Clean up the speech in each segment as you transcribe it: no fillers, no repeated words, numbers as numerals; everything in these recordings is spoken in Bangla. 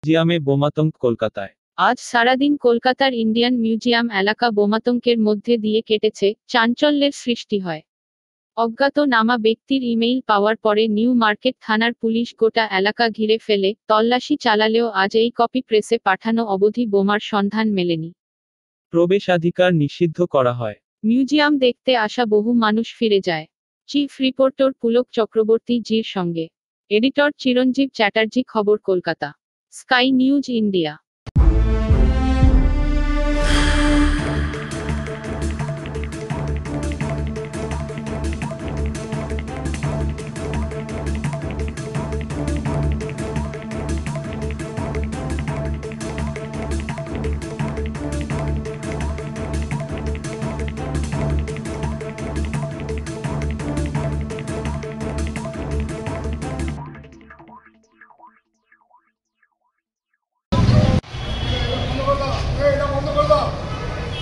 মিউজিয়ামে বোমাতঙ্ক কলকাতায়। আজ সারাদিন কলকাতার ইন্ডিয়ান মিউজিয়াম এলাকা বোমাতঙ্কের মধ্যে দিয়ে কেটেছে, চাঞ্চল্যের সৃষ্টি হয়। অজ্ঞাতনামা ব্যক্তির ইমেইল পাওয়ার পরে নিউ মার্কেট থানার পুলিশ গোটা এলাকা ঘিরে ফেলে তল্লাশি চালালেও আজ এই কপি প্রেসে পাঠানো অবধি বোমার সন্ধান মেলেনি। প্রবেশাধিকার নিষিদ্ধ করা হয়। মিউজিয়াম দেখতে আসা বহু মানুষ ফিরে যায়। চিফ রিপোর্টার পুলক চক্রবর্তী জির সঙ্গে এডিটর চিরঞ্জীব চ্যাটার্জি। খবর কলকাতা, স্কাই নিউজ ইন্ডিয়া।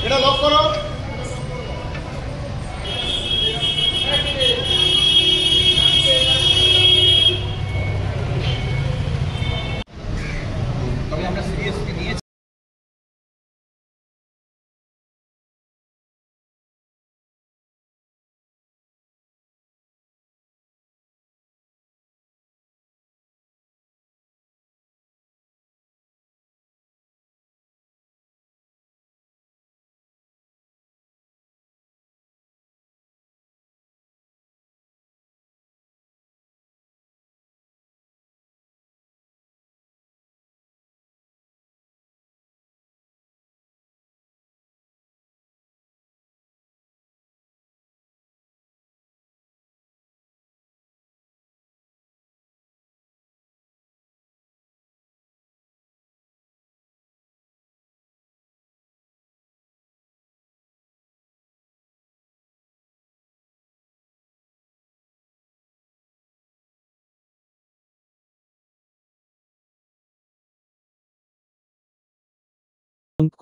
এটা লক করো। তবে আমরা সিরিয়াসলি নিয়েছি।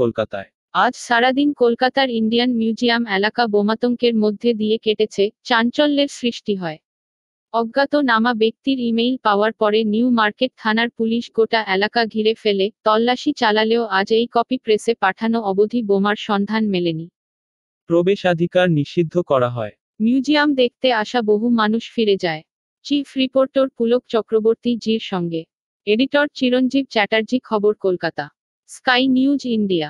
কলকাতায় আজ সারাদিন কলকাতার ইন্ডিয়ান মিউজিয়াম এলাকা বোমাতঙ্কের মধ্যে দিয়ে কেটেছে, চাঞ্চল্যের সৃষ্টি হয়। অজ্ঞাতনামা ব্যক্তির ইমেইল পাওয়ার পরে নিউ মার্কেট থানার পুলিশ গোটা এলাকা ঘিরে ফেলে তল্লাশি চালালেও আজ এই কপি প্রেসে পাঠানো অবধি বোমার সন্ধান মেলেনি। প্রবেশাধিকার নিষিদ্ধ করা হয়। মিউজিয়াম দেখতে আসা বহু মানুষ ফিরে যায়। চিফ রিপোর্টার পুলক চক্রবর্তী জির সঙ্গে এডিটর চিরঞ্জীব চ্যাটার্জি। খবর কলকাতা, স্কাই নিউজ ইন্ডিয়া।